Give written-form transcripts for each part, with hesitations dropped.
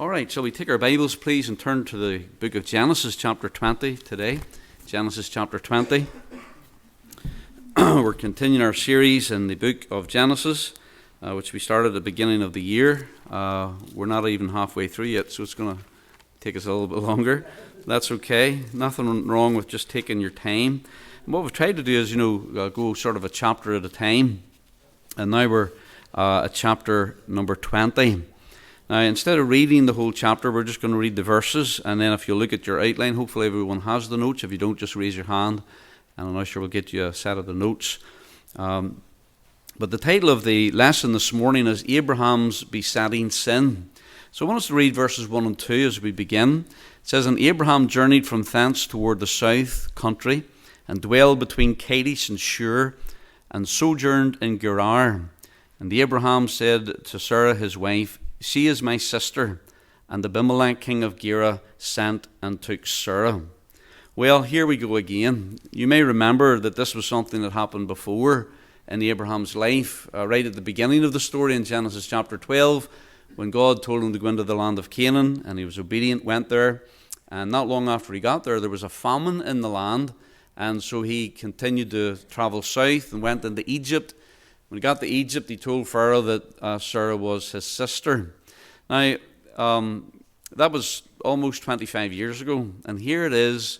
All right, shall we take our Bibles, please, and turn to the book of Genesis, chapter 20 today. Genesis, chapter 20. We're continuing our series in the book of Genesis, which we started at the beginning of the year. We're not even halfway through yet, so it's going to take us a little bit longer. That's okay. Nothing wrong with just taking your time. And what we've tried to do is, go sort of a chapter at a time. And now we're at chapter number 20. Now, instead of reading the whole chapter, we're just going to read the verses, and then if you look at your outline, hopefully everyone has the notes. If you don't, just raise your hand, and I'm not sure we'll get you a set of the notes. But the title of the lesson this morning is Abraham's Besetting Sin. So I want us to read verses 1 and 2 as we begin. It says, "And Abraham journeyed from thence toward the south country, and dwelled between Kadesh and Shur, and sojourned in Gerar. And Abraham said to Sarah his wife, She is my sister. And Abimelech king of Gerar sent and took Sarah." Well, here we go again. You may remember that this was something that happened before in Abraham's life, right at the beginning of the story in Genesis chapter 12, when God told him to go into the land of Canaan, and he was obedient, went there. And not long after he got there was a famine in the land, and so he continued to travel south and went into Egypt. When he got to Egypt, he told Pharaoh that Sarah was his sister. Now, that was almost 25 years ago, and here it is,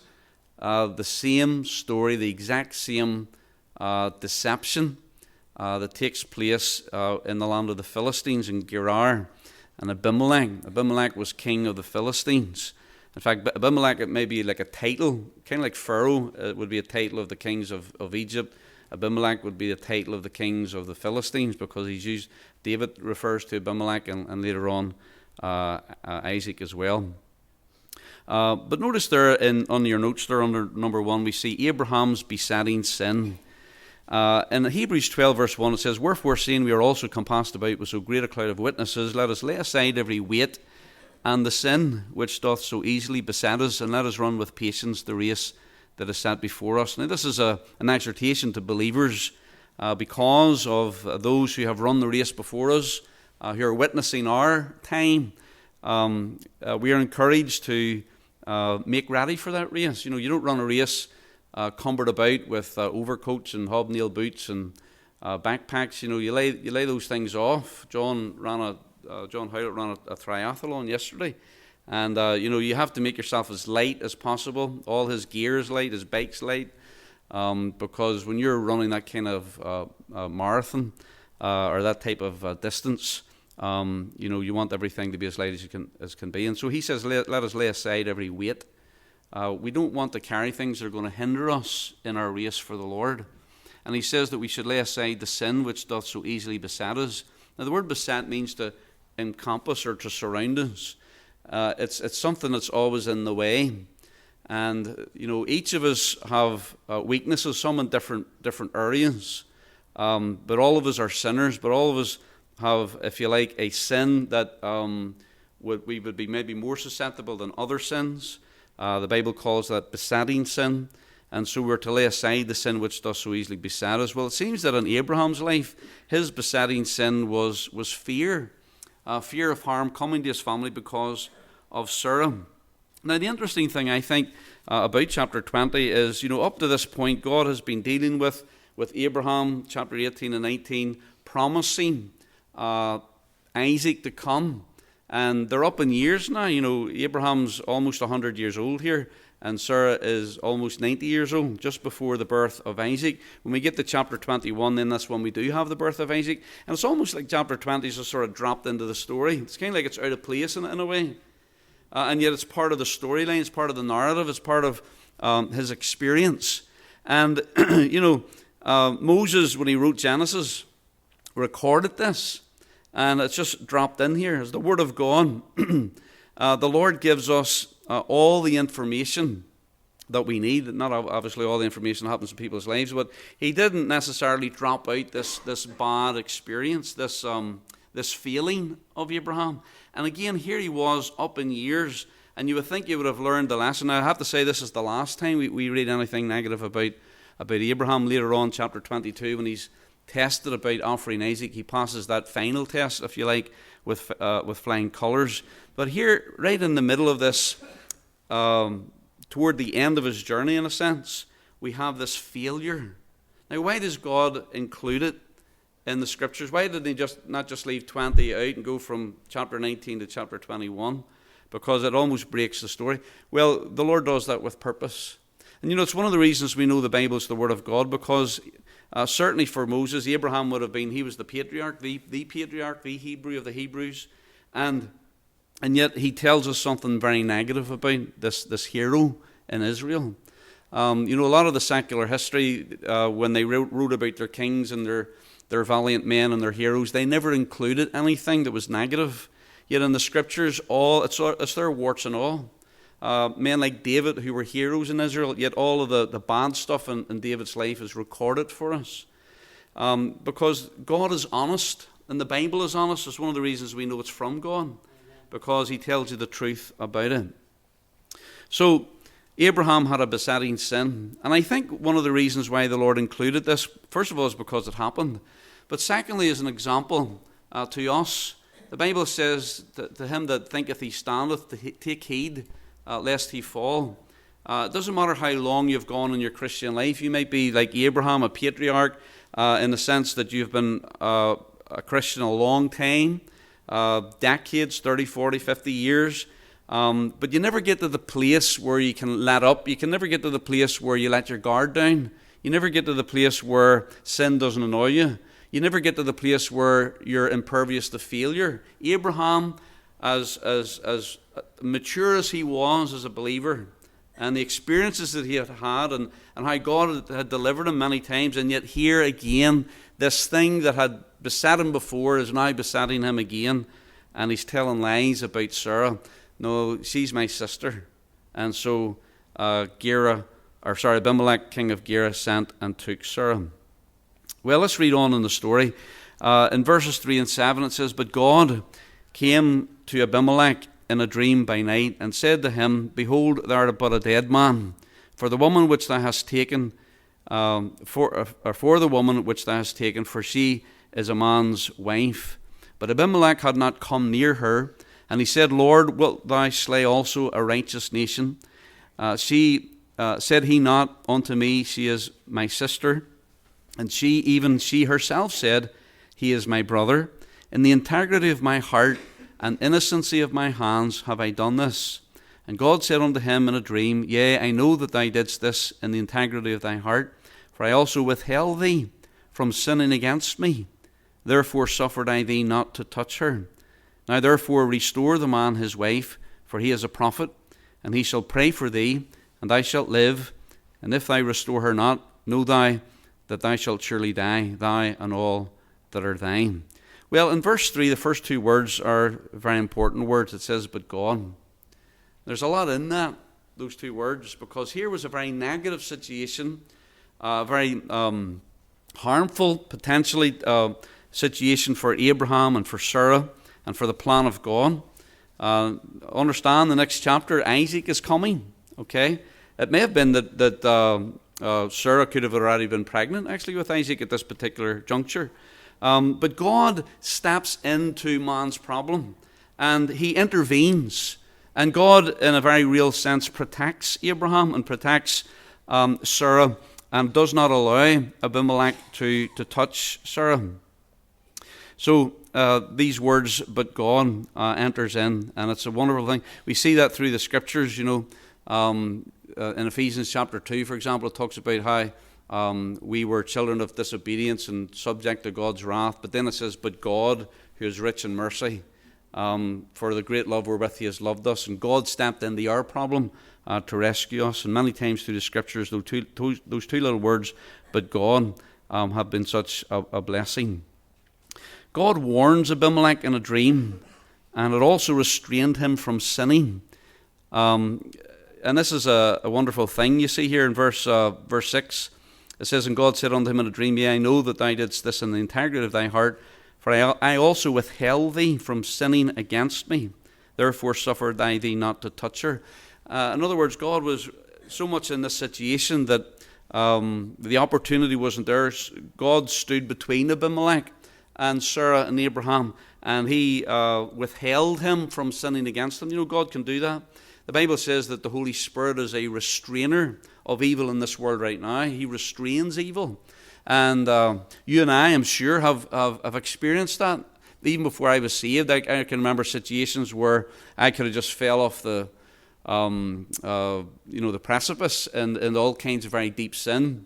the same story, the exact same deception that takes place in the land of the Philistines in Gerar. And Abimelech was king of the Philistines. In fact, Abimelech, it may be like a title, kind of like Pharaoh, it would be a title of the kings of Egypt. Abimelech would be the title of the kings of the Philistines, because he's used, David refers to Abimelech, and later on Isaac as well. But notice there on your notes there under number 1, we see Abraham's besetting sin. In Hebrews 12 verse 1 it says, "Wherefore, seeing we are also compassed about with so great a cloud of witnesses, let us lay aside every weight and the sin which doth so easily beset us, and let us run with patience the race that is set before us." Now, this is an exhortation to believers because of those who have run the race before us, who are witnessing our time. We are encouraged to make ready for that race. You don't run a race cumbered about with overcoats and hobnail boots and backpacks. You lay those things off. John Howlett ran a triathlon yesterday. And, you have to make yourself as light as possible. All his gear is light, his bike's light, because when you're running that kind of marathon or that type of distance, you want everything to be as light as can be. And so he says, let us lay aside every weight. We don't want to carry things that are going to hinder us in our race for the Lord. And he says that we should lay aside the sin which doth so easily beset us. Now, the word beset means to encompass or to surround us. It's something that's always in the way, and each of us have weaknesses, some in different areas, but all of us are sinners. But all of us have, if you like, a sin that we would be maybe more susceptible than other sins. The Bible calls that besetting sin, and so we're to lay aside the sin which does so easily beset us. Well, it seems that in Abraham's life, his besetting sin was fear. Fear of harm coming to his family because of Sarah. Now, the interesting thing, I think, about chapter 20 is, up to this point, God has been dealing with Abraham, chapter 18 and 19, promising Isaac to come. And they're up in years now. Abraham's almost 100 years old here, and Sarah is almost 90 years old, just before the birth of Isaac. When we get to chapter 21, then that's when we do have the birth of Isaac. And it's almost like chapter 20 is just sort of dropped into the story. It's kind of like it's out of place in a way. And yet it's part of the storyline, it's part of the narrative, it's part of his experience. And, Moses, when he wrote Genesis, recorded this. And it's just dropped in here as the Word of God. The Lord gives us all the information that we need. Not obviously all the information that happens in people's lives, but he didn't necessarily drop out this bad experience, this feeling of Abraham. And again, here he was up in years, and you would think you would have learned the lesson. Now, I have to say, this is the last time we read anything negative about Abraham. Later on, chapter 22, when he's tested about offering Isaac, he passes that final test, if you like, with flying colours. But here, right in the middle of this, toward the end of his journey, in a sense, we have this failure. Now, why does God include it in the Scriptures? Why did he not just leave 20 out and go from chapter 19 to chapter 21? Because it almost breaks the story. Well, the Lord does that with purpose. And it's one of the reasons we know the Bible is the Word of God, because certainly for Moses, Abraham would have been, he was the patriarch, the patriarch, the Hebrew of the Hebrews. And yet he tells us something very negative about this hero in Israel. A lot of the secular history, when they wrote about their kings and their valiant men and their heroes, they never included anything that was negative. Yet in the Scriptures, it's their warts and all. Men like David, who were heroes in Israel, yet all of the bad stuff in David's life is recorded for us. Because God is honest, and the Bible is honest. It's one of the reasons we know it's from God, because he tells you the truth about it. So, Abraham had a besetting sin, and I think one of the reasons why the Lord included this, first of all, is because it happened, but secondly, as an example to us. The Bible says, to him that thinketh he standeth, to take heed lest he fall. It doesn't matter how long you've gone in your Christian life. You might be like Abraham, a patriarch, in the sense that you've been a Christian a long time, decades, 30, 40, 50 years. But you never get to the place where you can let up. You can never get to the place where you let your guard down. You never get to the place where sin doesn't annoy you. You never get to the place where you're impervious to failure. Abraham, as mature as he was as a believer, and the experiences that he had had, and how God had delivered him many times, and yet here again, this thing that had beset him before is now besetting him again, and he's telling lies about Sarah. No, she's my sister. And so Abimelech, king of Gerar, sent and took Sarah. Well, let's read on in the story. In verses 3 and 7 it says, But God came to Abimelech in a dream by night, and said to him, Behold, thou art but a dead man, for the woman which thou hast taken, for the woman which thou hast taken, for she is a man's wife. But Abimelech had not come near her, and he said, Lord, wilt thou slay also a righteous nation? Said he not unto me, She is my sister? And she herself said, He is my brother. In the integrity of my heart and innocency of my hands have I done this. And God said unto him in a dream, Yea, I know that thou didst this in the integrity of thy heart, for I also withheld thee from sinning against me. Therefore suffered I thee not to touch her. Now therefore restore the man his wife, for he is a prophet, and he shall pray for thee, and thou shalt live. And if thou restore her not, know thou that thou shalt surely die, thou and all that are thine. Well, in verse 3, the first two words are very important words. It says, But God. There's a lot in that, those two words, because here was a very negative situation, a very harmful, potentially, situation for Abraham and for Sarah and for the plan of God. Understand, the next chapter, Isaac is coming, okay? It may have been that Sarah could have already been pregnant, actually, with Isaac at this particular juncture. But God steps into man's problem, and he intervenes. And God, in a very real sense, protects Abraham and protects Sarah, and does not allow Abimelech to touch Sarah. So these words, but God, enters in, and it's a wonderful thing. We see that through the Scriptures, in Ephesians chapter 2, for example, it talks about how we were children of disobedience and subject to God's wrath. But then it says, but God, who is rich in mercy, for the great love wherewith he has loved us. And God stepped into our problem to rescue us. And many times through the Scriptures, those two little words, but God, have been such a blessing. God warns Abimelech in a dream, and it also restrained him from sinning. And this is a wonderful thing you see here in verse 6. It says, And God said unto him in a dream, Yea, I know that thou didst this in the integrity of thy heart, for I also withheld thee from sinning against me. Therefore suffered I thee not to touch her. In other words, God was so much in this situation that the opportunity wasn't there. God stood between Abimelech and Sarah and Abraham, and he withheld him from sinning against him. You know, God can do that. The Bible says that the Holy Spirit is a restrainer of evil in this world right now. He restrains evil. And you and I, I'm sure, have experienced that. Even before I was saved, I can remember situations where I could have just fell off the precipice and all kinds of very deep sin.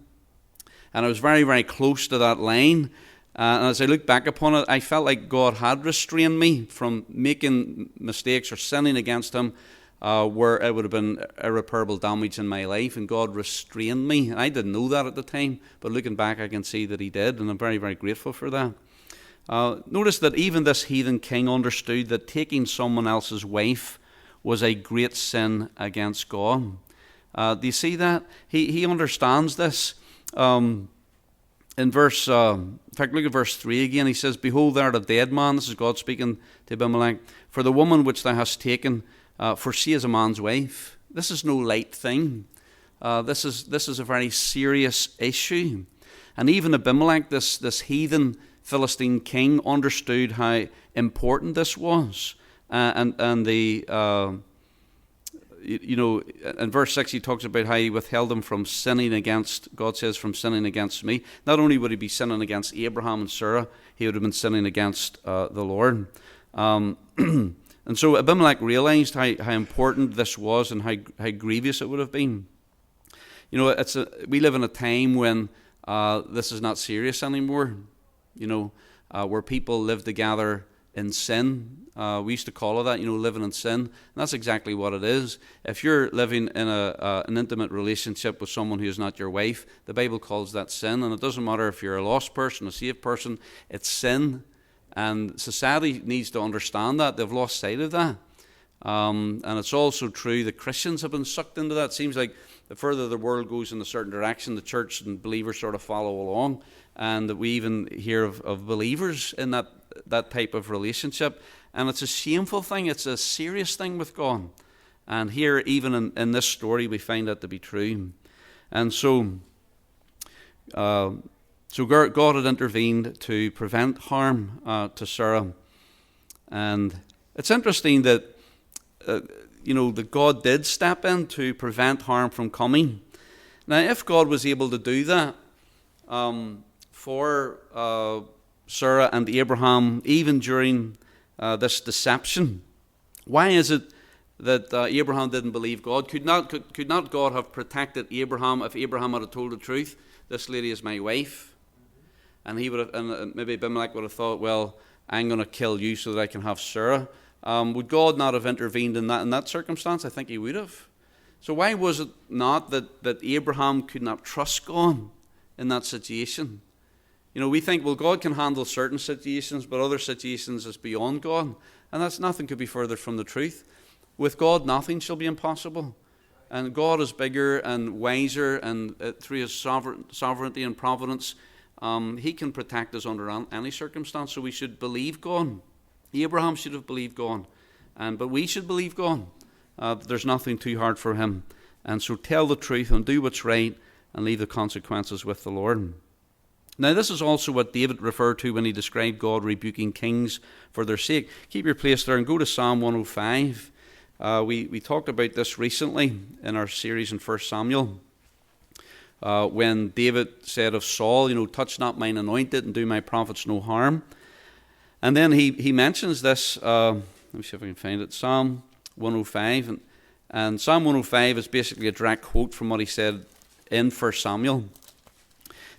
And I was very, very close to that line. And as I look back upon it, I felt like God had restrained me from making mistakes or sinning against him where it would have been irreparable damage in my life. And God restrained me. And I didn't know that at the time. But looking back, I can see that he did. And I'm very, very grateful for that. Notice that even this heathen king understood that taking someone else's wife was a great sin against God. Do you see that? He understands this. In fact, look at verse 3 again. He says, "Behold, thou art a dead man." This is God speaking to Abimelech. "For the woman which thou hast taken, for she is a man's wife." This is no light thing. This is a very serious issue. And even Abimelech, this heathen Philistine king, understood how important this was. In verse 6 he talks about how he withheld him from sinning against, God says, from sinning against me. Not only would he be sinning against Abraham and Sarah, he would have been sinning against the Lord. And so Abimelech realized how important this was and how grievous it would have been. You know, we live in a time when this is not serious anymore. You know, where people live together in sin. We used to call it that, living in sin. And that's exactly what it is. If you're living in an intimate relationship with someone who is not your wife, the Bible calls that sin. And it doesn't matter if you're a lost person, a saved person, it's sin. And society needs to understand that. They've lost sight of that. And it's also true that Christians have been sucked into that. It seems like the further the world goes in a certain direction, the church and believers sort of follow along. And that we even hear of believers in that type of relationship. And it's a shameful thing. It's a serious thing with God. And here, even in this story, we find that to be true. And so God had intervened to prevent harm to Sarah. And it's interesting that, that God did step in to prevent harm from coming. Now, if God was able to do that, for Sarah and Abraham, even during this deception, why is it that Abraham didn't believe God? Could not God have protected Abraham if Abraham had told the truth? This lady is my wife, and he would have, and maybe Abimelech would have thought, well, I'm going to kill you so that I can have Sarah. Would God not have intervened in that circumstance? I think he would have. So why was it not that Abraham could not trust God in that situation? We think, well, God can handle certain situations, but other situations is beyond God. And that's nothing could be further from the truth. With God, nothing shall be impossible. And God is bigger and wiser, and through his sovereignty and providence, he can protect us under any circumstance. So we should believe God. Abraham should have believed God. But we should believe God. There's nothing too hard for him. And so tell the truth and do what's right and leave the consequences with the Lord. Now, this is also what David referred to when he described God rebuking kings for their sake. Keep your place there and go to Psalm 105. We talked about this recently in our series in 1 Samuel. When David said of Saul, touch not mine anointed and do my prophets no harm. And then he mentions this, let me see if I can find it, Psalm 105. And Psalm 105 is basically a direct quote from what he said in 1 Samuel.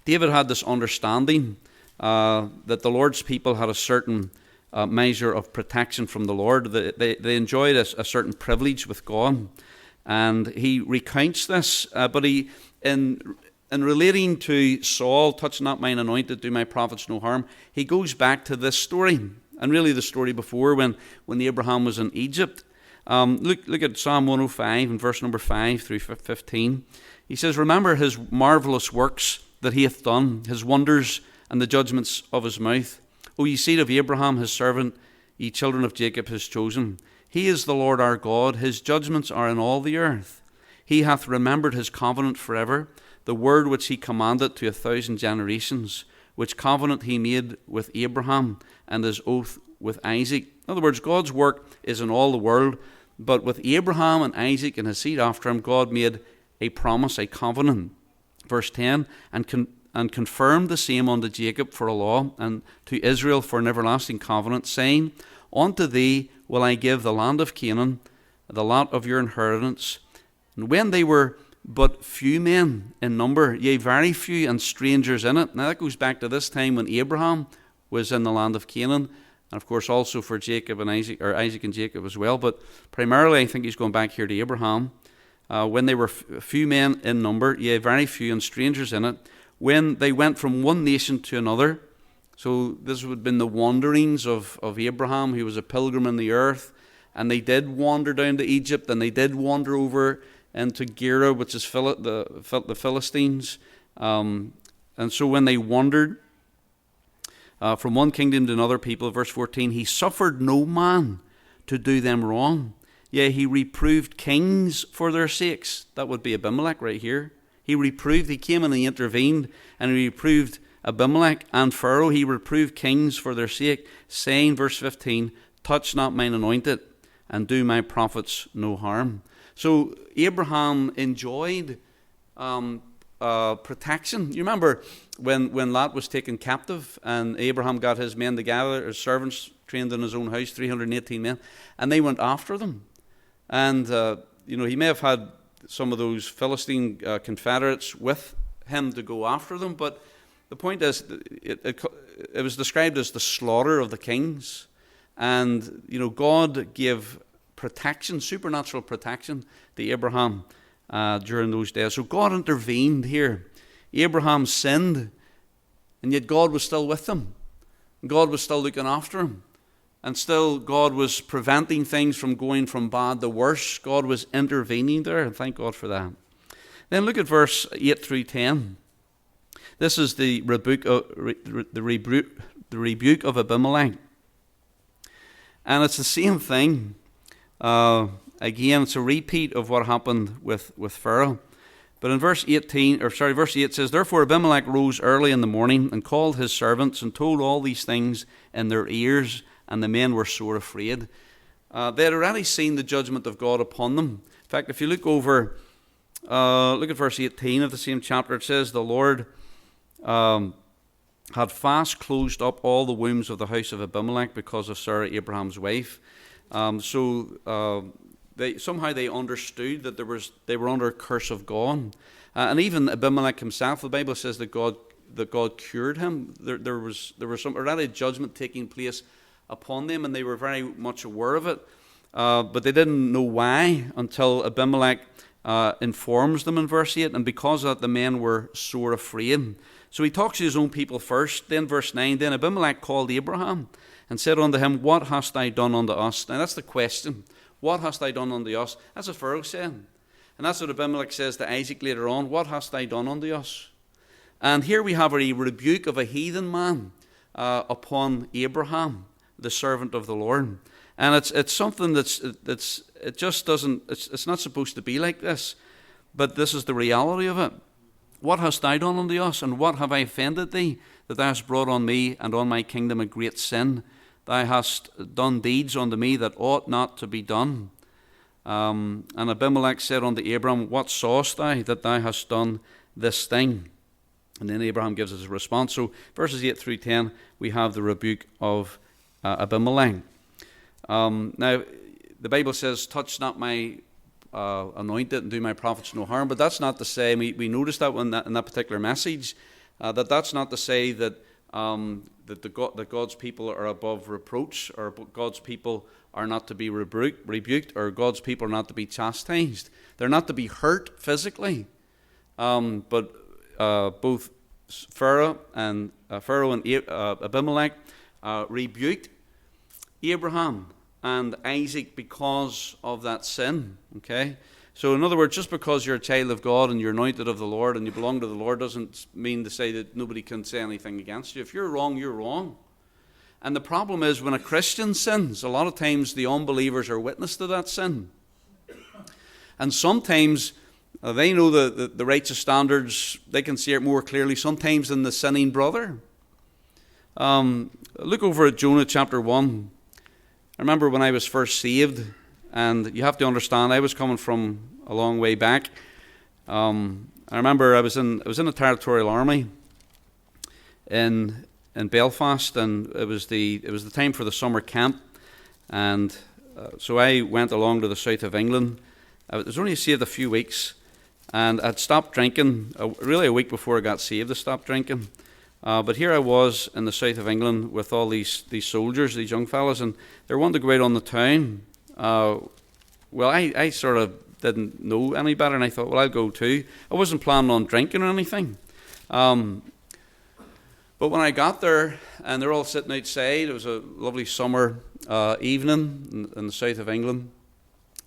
David had this understanding that the Lord's people had a certain measure of protection from the Lord. They enjoyed a certain privilege with God. And he recounts this, but in relating to Saul, touch not mine anointed, do my prophets no harm, he goes back to this story, and really the story before when Abraham was in Egypt. Look at Psalm 105 and verse number 5 through 15. He says, remember his marvelous works that he hath done, his wonders and the judgments of his mouth. O ye seed of Abraham his servant, ye children of Jacob his chosen. He is the Lord our God, his judgments are in all the earth. He hath remembered his covenant forever, the word which he commanded to 1,000 generations, which covenant he made with Abraham, and his oath with Isaac. In other words, God's work is in all the world, but with Abraham and Isaac and his seed after him, God made a promise, a covenant. Verse 10, and confirmed the same unto Jacob for a law, and to Israel for an everlasting covenant, saying, Unto thee will I give the land of Canaan, the lot of your inheritance. And when they were but few men in number, yea, very few, and strangers in it. Now that goes back to this time when Abraham was in the land of Canaan, and of course also for Jacob and Isaac, or Isaac and Jacob as well. But primarily I think he's going back here to Abraham. When they were few men in number, yea, very few, and strangers in it, when they went from one nation to another. So this would have been the wanderings of Abraham. He was a pilgrim in the earth, and they did wander down to Egypt, and they did wander over into Gerar, which is the Philistines. And so when they wandered from one kingdom to another people, verse 14, he suffered no man to do them wrong. Yea, he reproved kings for their sakes. That would be Abimelech right here. He came and he intervened, and he reproved Abimelech and Pharaoh. He reproved kings for their sake, saying, verse 15, touch not mine anointed, and do my prophets no harm. So Abraham enjoyed protection. You remember when Lot was taken captive, and Abraham got his men together, his servants trained in his own house, 318 men, and they went after them. And he may have had some of those Philistine confederates with him to go after them, but the point is, it was described as the slaughter of the kings. And, God gave protection, supernatural protection to Abraham during those days. So God intervened here. Abraham sinned, and yet God was still with him. God was still looking after him. And still God was preventing things from going from bad to worse. God was intervening there, and thank God for that. Then look at verse 8 through 10. This is the rebuke of Abimelech. And it's the same thing. Again, it's a repeat of what happened with Pharaoh. But in verse 8 says, Therefore Abimelech rose early in the morning and called his servants and told all these things in their ears, and the men were sore afraid. They had already seen the judgment of God upon them. In fact, if you look at verse 18 of the same chapter, it says, The Lord had fast closed up all the wombs of the house of Abimelech because of Sarah, Abraham's wife. They understood that they were under a curse of God. And even Abimelech himself, the Bible says that God cured him. There was some already judgment taking place upon them, and they were very much aware of it. But they didn't know why until Abimelech informs them in verse 8, and because of that the men were sore afraid. So he talks to his own people first. Then verse 9, Then Abimelech called Abraham and said unto him, What hast thou done unto us? Now that's the question. What hast thou done unto us? That's what Pharaoh said. And that's what Abimelech says to Isaac later on. What hast thou done unto us? And here we have a rebuke of a heathen man upon Abraham, the servant of the Lord. And it's something it's not supposed to be like this. But this is the reality of it. What hast thou done unto us? And what have I offended thee, that thou hast brought on me and on my kingdom a great sin? Thou hast done deeds unto me that ought not to be done. And Abimelech said unto Abram, What sawest thou that thou hast done this thing? And then Abraham gives us a response. So verses 8 through 10, we have the rebuke of Abimelech. Now, the Bible says, Touch not my anointed and do my prophets no harm. But that's not to say, we noticed that in that particular message, that's not to say that that God's people are above reproach, or God's people are not to be rebuked, or God's people are not to be chastised. They're not to be hurt physically. But both Pharaoh and Abimelech rebuked Abraham and Isaac because of that sin. Okay? So in other words, just because you're a child of God and you're anointed of the Lord and you belong to the Lord doesn't mean to say that nobody can say anything against you. If you're wrong, you're wrong. And the problem is when a Christian sins, a lot of times the unbelievers are witness to that sin. And sometimes they know the righteous standards, they can see it more clearly sometimes than the sinning brother. Look over at Jonah chapter 1. I remember when I was first saved, and you have to understand, I was coming from a long way back. I remember I was in a territorial army in Belfast, and it was the time for the summer camp, and so I went along to the south of England. I was only saved a few weeks, and I'd stopped drinking. Really, a week before I got saved, I stopped drinking. But here I was in the south of England with all these soldiers, these young fellas, and they wanted to go out on the town. Well, I sort of didn't know any better, and I thought, well, I'll go too. I wasn't planning on drinking or anything. But when I got there, and they're all sitting outside, it was a lovely summer evening in the south of England,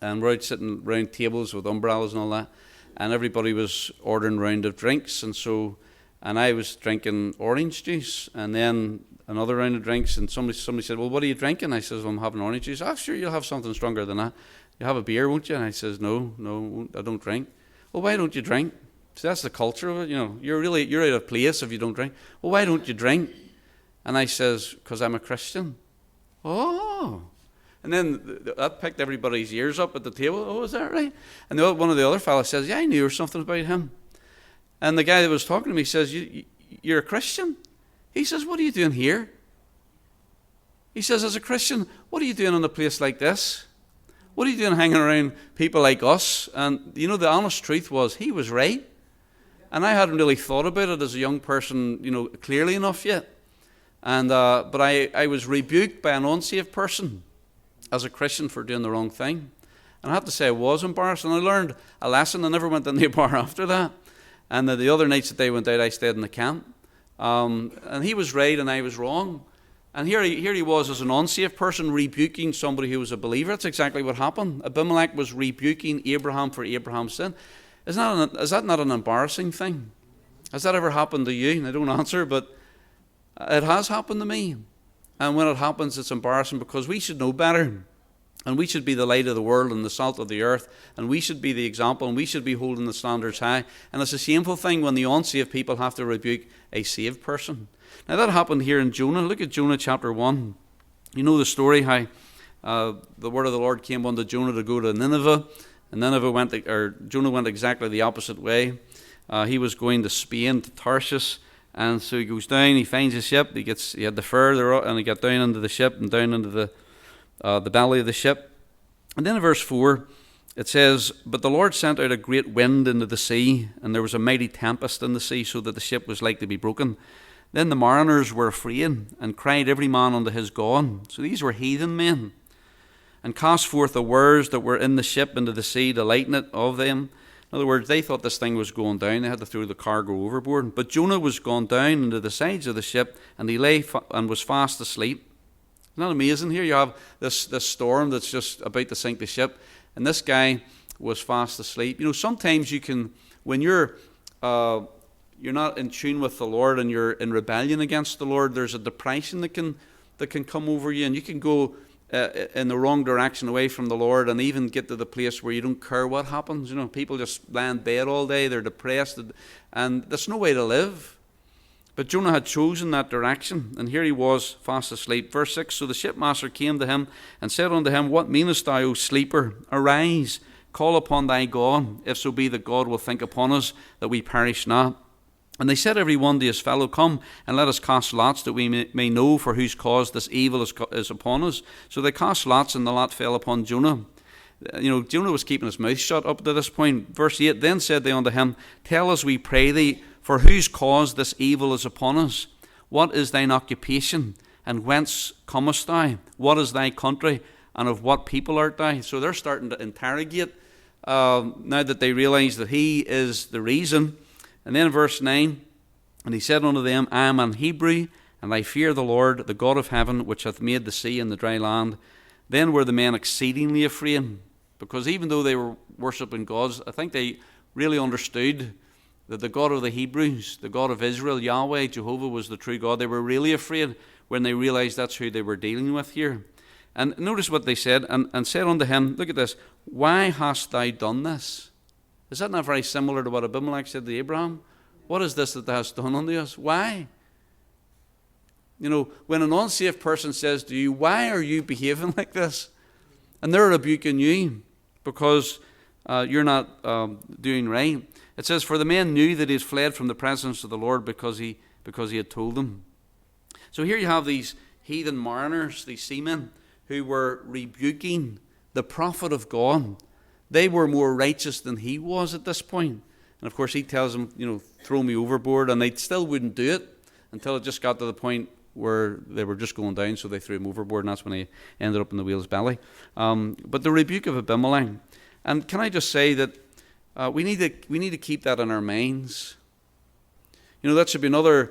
and we're out sitting round tables with umbrellas and all that, and everybody was ordering round of drinks, and I was drinking orange juice, and then another round of drinks, and somebody said, well, what are you drinking? I says, well, I'm having orange juice. Oh, sure, you'll have something stronger than that. You have a beer, won't you? And I says, no, I don't drink. Well, why don't you drink? So that's the culture of it, you're out of place if you don't drink. Well, why don't you drink? And I says, because I'm a Christian. Oh. And then that picked everybody's ears up at the table. Oh, is that right? And one of the other fellas says, yeah, I knew something about him. And the guy that was talking to me says, you're a Christian? He says, what are you doing here? He says, as a Christian, what are you doing in a place like this? What are you doing hanging around people like us? And the honest truth was, he was right. And I hadn't really thought about it as a young person, clearly enough yet. And but I was rebuked by an unsaved person as a Christian for doing the wrong thing. And I have to say I was embarrassed. And I learned a lesson. I never went in the bar after that. And the other nights that they went out, I stayed in the camp. And he was right and I was wrong. And here he was as an unsaved person rebuking somebody who was a believer. That's exactly what happened. Abimelech was rebuking Abraham for Abraham's sin. Is that not an embarrassing thing? Has that ever happened to you? And I don't answer, but it has happened to me. And when it happens, it's embarrassing because we should know better. And we should be the light of the world and the salt of the earth. And we should be the example, and we should be holding the standards high. And it's a shameful thing when the unsaved people have to rebuke a saved person. Now that happened here in Jonah. Look at Jonah chapter 1. You know the story how the word of the Lord came unto Jonah to go to Nineveh. And Jonah went exactly the opposite way. He was going to Spain, to Tarshish, and so he goes down. He finds a ship. He had the fur there, and he got down into the ship and down into the belly of the ship. And then in verse 4, it says, "But the Lord sent out a great wind into the sea, and there was a mighty tempest in the sea, so that the ship was like to be broken. Then the mariners were afraid, and cried every man unto his God." So these were heathen men. "And cast forth the wares that were in the ship into the sea to lighten it of them." In other words, they thought this thing was going down. They had to throw the cargo overboard. But Jonah was gone down into the sides of the ship, and he lay and was fast asleep. Isn't that amazing? Here you have this storm that's just about to sink the ship, and this guy was fast asleep. Sometimes you can, when you're not in tune with the Lord and you're in rebellion against the Lord, there's a depression that can come over you, and you can go in the wrong direction away from the Lord, and even get to the place where you don't care what happens. People just lie in bed all day, they're depressed, and there's no way to live. But Jonah had chosen that direction, and here he was fast asleep. Verse 6, "So the shipmaster came to him and said unto him, What meanest thou, O sleeper? Arise, call upon thy God, if so be that God will think upon us, that we perish not. And they said every one to his fellow, Come, and let us cast lots, that we may know for whose cause this evil is upon us. So they cast lots, and the lot fell upon Jonah." Jonah was keeping his mouth shut up to this point. Verse 8, "Then said they unto him, Tell us, we pray thee, for whose cause this evil is upon us? What is thine occupation, and whence comest thou? What is thy country, and of what people art thou?" So they're starting to interrogate now that they realize that he is the reason. And then in verse 9, "And he said unto them, I am an Hebrew, and I fear the Lord, the God of heaven, which hath made the sea and the dry land. Then were the men exceedingly afraid," because even though they were worshipping gods, I think they really understood that the God of the Hebrews, the God of Israel, Yahweh, Jehovah, was the true God. They were really afraid when they realized that's who they were dealing with here. And notice what they said, and said unto him, look at this, "Why hast thou done this?" Is that not very similar to what Abimelech said to Abraham? "What is this that thou hast done unto us?" Why? You know, when an unsafe person says to you, why are you behaving like this? And they're rebuking you because you're not doing right. It says, for the man knew that he had fled from the presence of the Lord because he had told them. So here you have these heathen mariners, these seamen, who were rebuking the prophet of God. They were more righteous than he was at this point. And of course he tells them, you know, throw me overboard, and they still wouldn't do it until it just got to the point where they were just going down, so they threw him overboard, and that's when he ended up in the whale's belly. But the rebuke of Abimelech, and can I just say that we need to keep that in our minds. You know, that should be another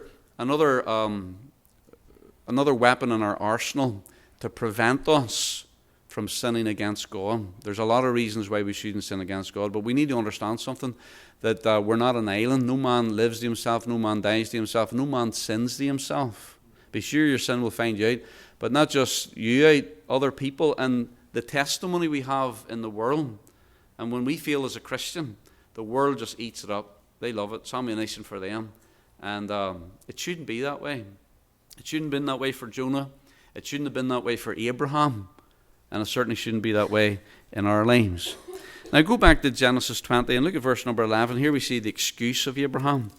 weapon in our arsenal to prevent us from sinning against God. There's a lot of reasons why we shouldn't sin against God, but we need to understand something, that we're not an island. No man lives to himself, no man dies to himself, no man sins to himself. Be sure your sin will find you out, but not just you out, other people, and the testimony we have in the world. And when we feel as a Christian, the world just eats it up. They love it. It's ammunition for them. And it shouldn't be that way. It shouldn't have been that way for Jonah. It shouldn't have been that way for Abraham. And it certainly shouldn't be that way in our lives. Now go back to Genesis 20 and look at verse number 11. Here we see the excuse of Abraham.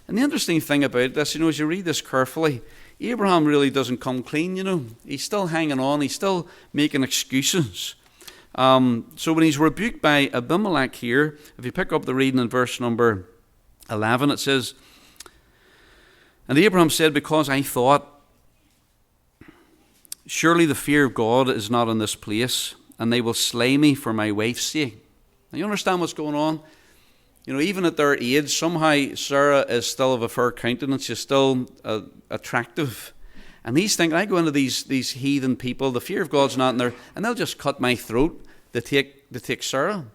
And the interesting thing about this, you know, as you read this carefully, Abraham really doesn't come clean, you know. He's still hanging on. He's still making excuses. So when he's rebuked by Abimelech here, if you pick up the reading in verse number 11, it says, and Abraham said, because I thought, surely the fear of God is not in this place, and they will slay me for my wife's sake. Now you understand what's going on? You know, even at their age, somehow Sarah is still of a fair countenance. She's still attractive. And he's thinking, I go into these heathen people, the fear of God's not in there, and they'll just cut my throat to take Sarah.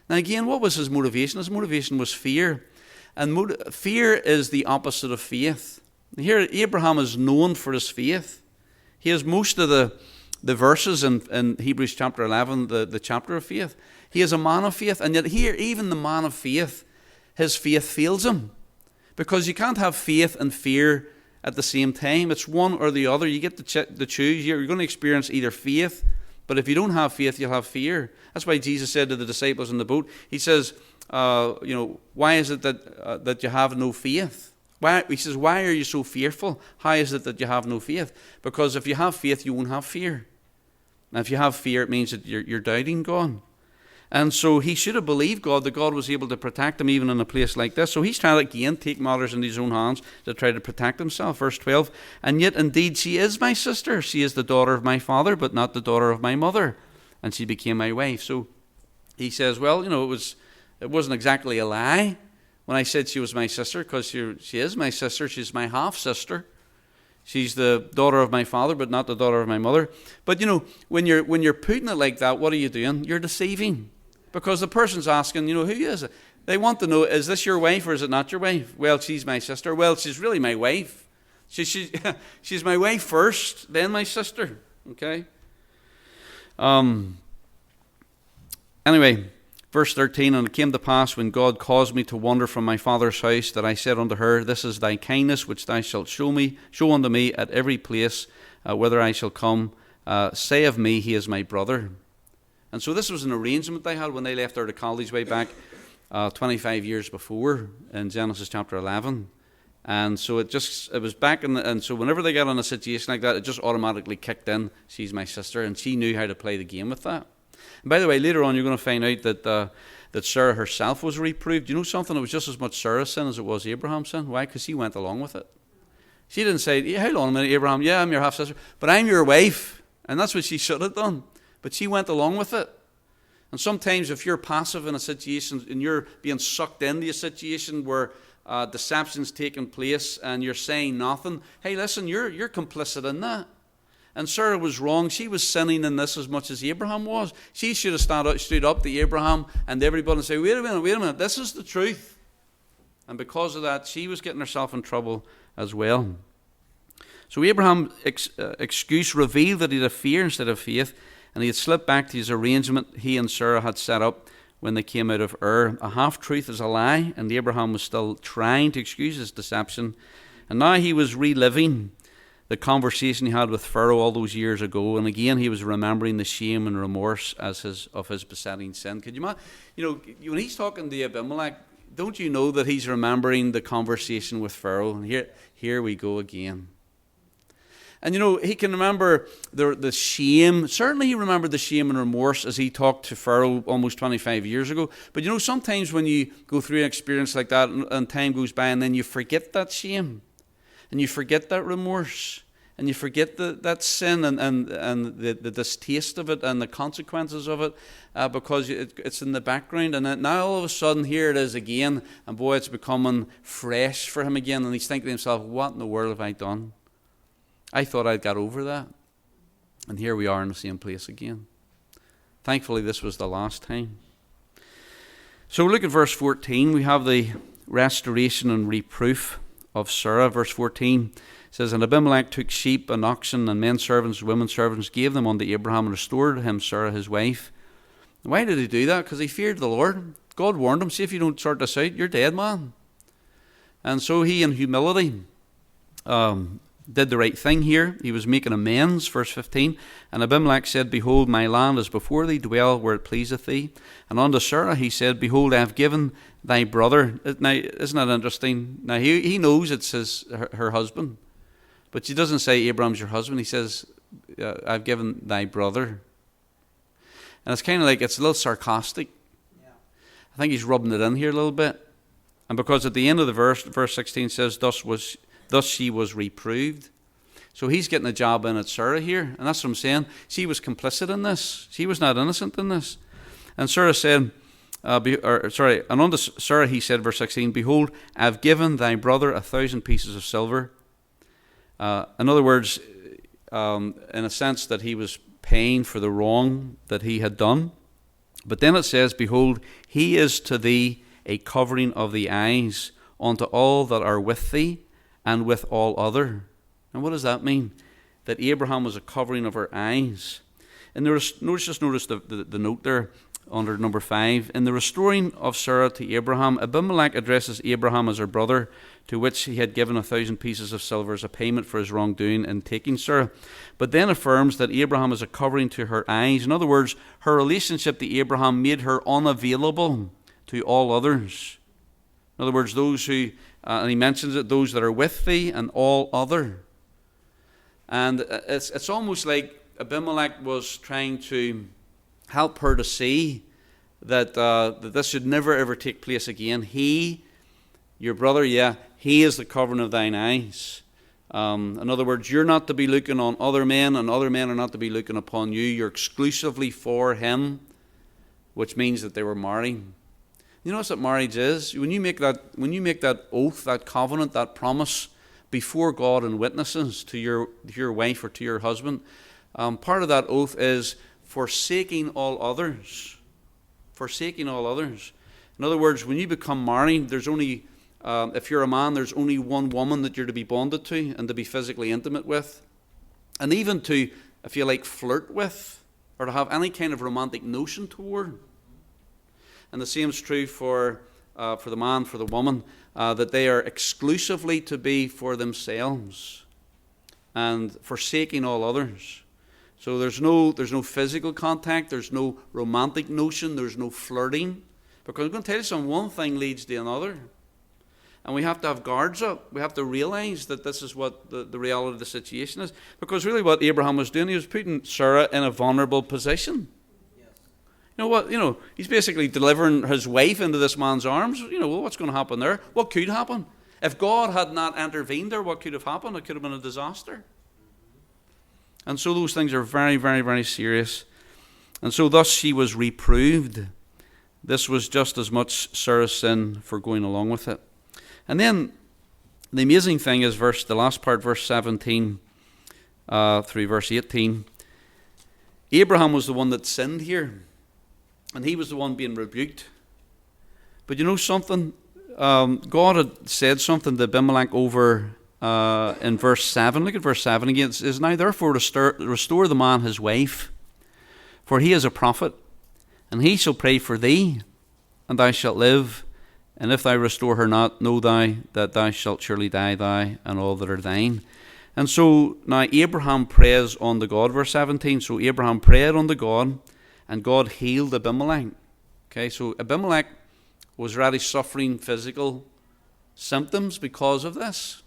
Now again, what was his motivation? His motivation was fear. And fear is the opposite of faith. Here, Abraham is known for his faith. He has most of the verses in Hebrews chapter 11, the chapter of faith. He is a man of faith, and yet here, even the man of faith, his faith fails him. Because you can't have faith and fear at the same time. It's one or the other. You get to choose. You're going to experience either faith, but if you don't have faith, you'll have fear. That's why Jesus said to the disciples in the boat, he says, you know, why is it that you have no faith? He says, why are you so fearful? How is it that you have no faith? Because if you have faith, you won't have fear. And if you have fear, it means that you're doubting God. And so he should have believed God, that God was able to protect him even in a place like this. So he's trying to, again, take matters into his own hands to try to protect himself. Verse 12, and yet indeed she is my sister. She is the daughter of my father, but not the daughter of my mother. And she became my wife. So he says, well, you know, it wasn't exactly a lie when I said she was my sister, because she is my sister. She's my half-sister. She's the daughter of my father, but not the daughter of my mother. But, you know, when you're putting it like that, what are you doing? You're deceiving. Because the person's asking, you know, who is it? They want to know, is this your wife or is it not your wife? Well, she's my sister. Well, she's really my wife. She's my wife first, then my sister. Okay? Anyway, verse 13, and it came to pass when God caused me to wander from my father's house, that I said unto her, this is thy kindness which thou shalt show unto me at every place whither I shall come. Say of me, he is my brother. And so this was an arrangement they had when they left there to college way back 25 years before in Genesis chapter 11. And so it was back and so whenever they got in a situation like that, it just automatically kicked in, she's my sister, and she knew how to play the game with that. And by the way, later on you're going to find out that Sarah herself was reproved. You know something? It was just as much Sarah's sin as it was Abraham's sin. Why? Because he went along with it. She didn't say, hold on a minute, Abraham, yeah, I'm your half-sister, but I'm your wife. And that's what she should have done. But she went along with it. And sometimes if you're passive in a situation and you're being sucked into a situation where deception's taking place and you're saying nothing, hey, listen, you're complicit in that. And Sarah was wrong. She was sinning in this as much as Abraham was. She should have stood up to Abraham and everybody and say, wait a minute, this is the truth. And because of that, she was getting herself in trouble as well. So Abraham's excuse revealed that he had fear instead of faith. And he had slipped back to his arrangement he and Sarah had set up when they came out of Ur. A half-truth is a lie, and Abraham was still trying to excuse his deception. And now he was reliving the conversation he had with Pharaoh all those years ago, and again he was remembering the shame and remorse of his besetting sin. Could you imagine? When he's talking to Abimelech, don't you know that he's remembering the conversation with Pharaoh? And here we go again. And he can remember the shame. Certainly he remembered the shame and remorse as he talked to Pharaoh almost 25 years ago. But sometimes when you go through an experience like that and time goes by and then you forget that shame and you forget that remorse and you forget that sin and the distaste of it and the consequences of it because it's in the background. And then now all of a sudden here it is again, and boy, it's becoming fresh for him again, and he's thinking to himself, what in the world have I done? I thought I'd got over that. And here we are in the same place again. Thankfully, this was the last time. So look at verse 14. We have the restoration and reproof of Sarah. Verse 14 says, And Abimelech took sheep and oxen and men servants, women servants, gave them unto Abraham, and restored him Sarah his wife. Why did he do that? Because he feared the Lord. God warned him, see if you don't sort this out, you're dead, man. And so he, in humility, did the right thing here. He was making amends. Verse 15, And Abimelech said, Behold, my land is before thee, dwell where it pleaseth thee. And unto Sarah he said, Behold, I have given thy brother. Now, isn't that interesting? Now, he knows it's her husband. But she doesn't say Abraham's your husband. He says, I've given thy brother. And it's kind of like, it's a little sarcastic. Yeah. I think he's rubbing it in here a little bit. And because at the end of the verse 16 says, Thus she was reproved. So he's getting a job in at Sarah here. And that's what I'm saying. She was complicit in this. She was not innocent in this. And Sarah said, and unto Sarah he said, verse 16, Behold, I have given thy brother 1,000 pieces of silver. In other words, in a sense that he was paying for the wrong that he had done. But then it says, Behold, he is to thee a covering of the eyes unto all that are with thee, and with all other. And what does that mean? That Abraham was a covering of her eyes. And notice the note there under number 5. In the restoring of Sarah to Abraham, Abimelech addresses Abraham as her brother, to which he had given 1,000 pieces of silver as a payment for his wrongdoing in taking Sarah. But then affirms that Abraham is a covering to her eyes. In other words, her relationship to Abraham made her unavailable to all others. In other words, those who, and he mentions it, those that are with thee and all other. And it's almost like Abimelech was trying to help her to see that this should never ever take place again. He, your brother, he is the covering of thine eyes. In other words, you're not to be looking on other men, and other men are not to be looking upon you. You're exclusively for him, which means that they were married. You know what marriage is? When you make that oath, that covenant, that promise before God and witnesses to your wife or to your husband, part of that oath is forsaking all others. Forsaking all others. In other words, when you become married, there's only, if you're a man, there's only one woman that you're to be bonded to and to be physically intimate with. And even to, if you like, flirt with, or to have any kind of romantic notion toward. And the same is true for the man, for the woman, that they are exclusively to be for themselves and forsaking all others. So there's no physical contact, there's no romantic notion, there's no flirting. Because I'm going to tell you something, one thing leads to another. And we have to have guards up. We have to realize that this is what the reality of the situation is. Because really what Abraham was doing, he was putting Sarah in a vulnerable position. You know what? He's basically delivering his wife into this man's arms. What's going to happen there? What could happen? If God had not intervened there, what could have happened? It could have been a disaster. And so those things are very, very, very serious. And so thus she was reproved. This was just as much Sarah's sin for going along with it. And then the amazing thing is the last part, verse 17 through verse 18. Abraham was the one that sinned here. And he was the one being rebuked. But you know something? God had said something to Abimelech over in verse 7. Look at verse 7 again. It says, Now therefore restore the man his wife, for he is a prophet, and he shall pray for thee, and thou shalt live. And if thou restore her not, know thou that thou shalt surely die, thou and all that are thine. And so now Abraham prays unto God, verse 17. So Abraham prayed unto God, and God healed Abimelech. Okay, so Abimelech was already suffering physical symptoms because of this.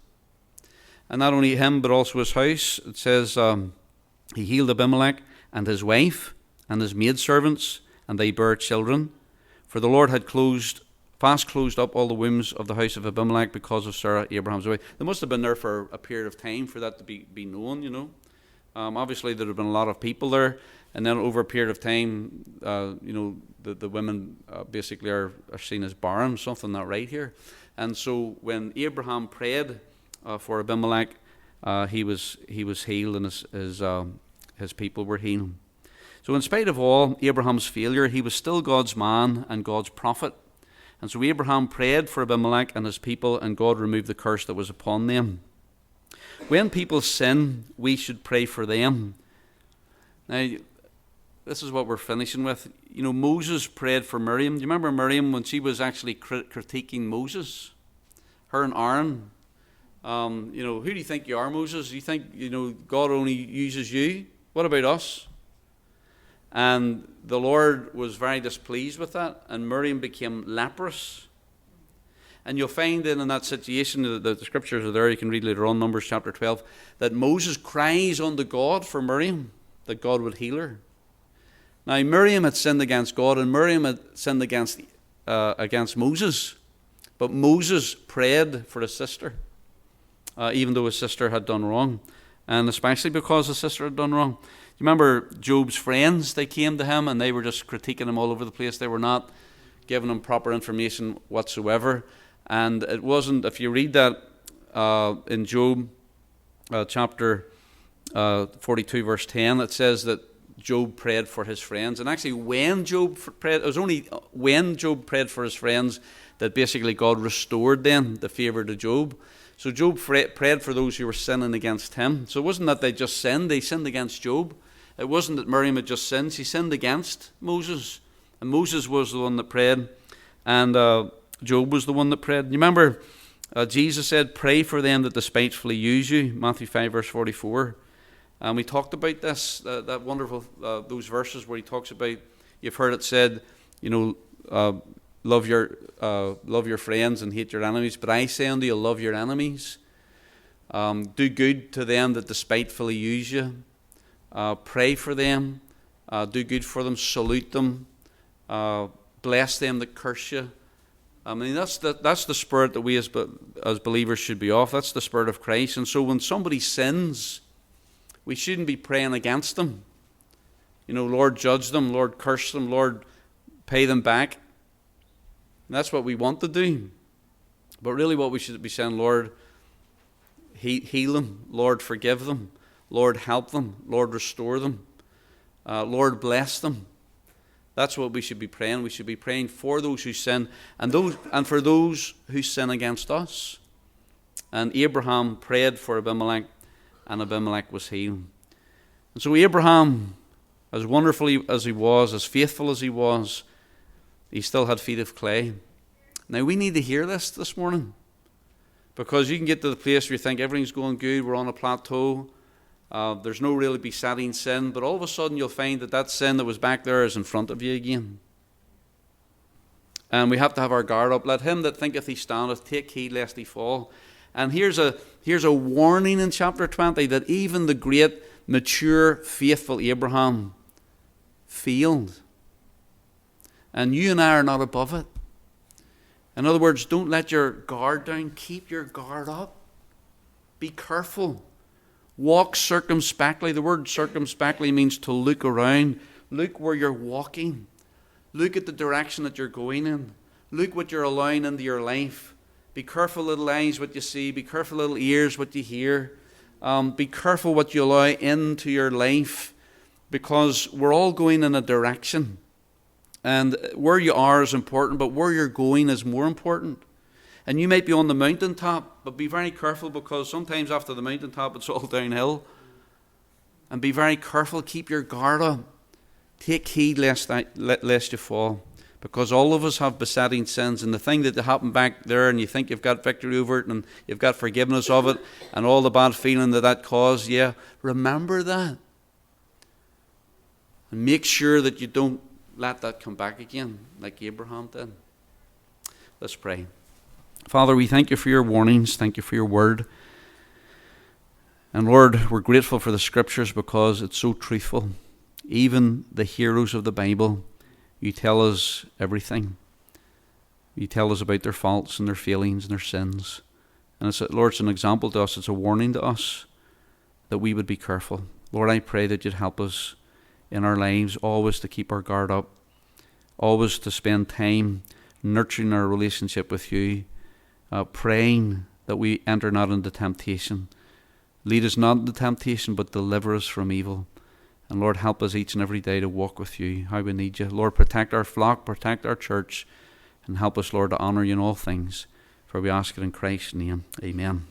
And not only him, but also his house. It says he healed Abimelech and his wife and his maidservants, and they bare children. For the Lord had fast closed up all the wombs of the house of Abimelech because of Sarah, Abraham's wife. They must have been there for a period of time for that to be known, you know. Obviously, there have been a lot of people there, and then over a period of time, the women basically are seen as barren, something not right here. And so when Abraham prayed for Abimelech, he was healed, and his people were healed. So in spite of all Abraham's failure, he was still God's man and God's prophet. And so Abraham prayed for Abimelech and his people, and God removed the curse that was upon them. When people sin, we should pray for them. Now, this is what we're finishing with. You know, Moses prayed for Miriam. Do you remember Miriam when she was actually critiquing Moses? Her and Aaron. Who do you think you are, Moses? You think, God only uses you? What about us? And the Lord was very displeased with that, and Miriam became leprous. And you'll find in that situation, the scriptures are there, you can read later on, Numbers chapter 12, that Moses cries unto God for Miriam, that God would heal her. Now, Miriam had sinned against God, and Miriam had sinned against Moses. But Moses prayed for his sister, even though his sister had done wrong, and especially because his sister had done wrong. You remember Job's friends? They came to him, and they were just critiquing him all over the place. They were not giving him proper information whatsoever. And it wasn't, if you read that in Job chapter 42, verse 10, it says that Job prayed for his friends. And actually, when Job prayed, it was only when Job prayed for his friends that basically God restored them the favor to Job. So Job prayed for those who were sinning against him. So it wasn't that they just sinned, they sinned against Job. It wasn't that Miriam had just sinned, she sinned against Moses. And Moses was the one that prayed, and Job was the one that prayed. You remember Jesus said, pray for them that despitefully use you, Matthew 5 verse 44. And we talked about this, that wonderful, those verses where he talks about, you've heard it said, love your friends and hate your enemies. But I say unto you, love your enemies. Do good to them that despitefully use you. Pray for them. Do good for them. Salute them. Bless them that curse you. I mean, that's the spirit that we as believers should be of. That's the spirit of Christ. And so when somebody sins, we shouldn't be praying against them. Lord, judge them. Lord, curse them. Lord, pay them back. And that's what we want to do. But really what we should be saying, Lord, heal them. Lord, forgive them. Lord, help them. Lord, restore them. Lord, bless them. That's what we should be praying. We should be praying for those who sin and for those who sin against us. And Abraham prayed for Abimelech, and Abimelech was healed. And so Abraham, as wonderful as he was, as faithful as he was, he still had feet of clay. Now we need to hear this morning, because you can get to the place where you think everything's going good, we're on a plateau, there's no really besetting sin, but all of a sudden you'll find that sin that was back there is in front of you again. And we have to have our guard up. Let him that thinketh he standeth take heed lest he fall. And here's a warning in chapter 20 that even the great, mature, faithful Abraham failed. And you and I are not above it. In other words, don't let your guard down. Keep your guard up. Be careful. Walk circumspectly. The word circumspectly means to look around. Look where you're walking. Look at the direction that you're going in. Look what you're allowing into your life. Be careful, little eyes, what you see. Be careful, little ears, what you hear. Be careful what you allow into your life, because we're all going in a direction. And where you are is important, but where you're going is more important. And you might be on the mountaintop, but be very careful, because sometimes after the mountaintop it's all downhill. And be very careful, keep your guard up. Take heed lest you fall. Because all of us have besetting sins, and the thing that happened back there, and you think you've got victory over it, and you've got forgiveness of it, and all the bad feeling that caused, yeah, remember that. And make sure that you don't let that come back again, like Abraham did. Let's pray. Father, we thank you for your warnings. Thank you for your word. And Lord, we're grateful for the scriptures because it's so truthful. Even the heroes of the Bible, you tell us everything. You tell us about their faults and their failings and their sins. And Lord, it's an example to us. It's a warning to us that we would be careful. Lord, I pray that you'd help us in our lives always to keep our guard up, always to spend time nurturing our relationship with you, praying that we enter not into temptation. Lead us not into temptation, but deliver us from evil. And Lord, help us each and every day to walk with you, how we need you. Lord, protect our flock, protect our church, and help us, Lord, to honour you in all things. For we ask it in Christ's name. Amen.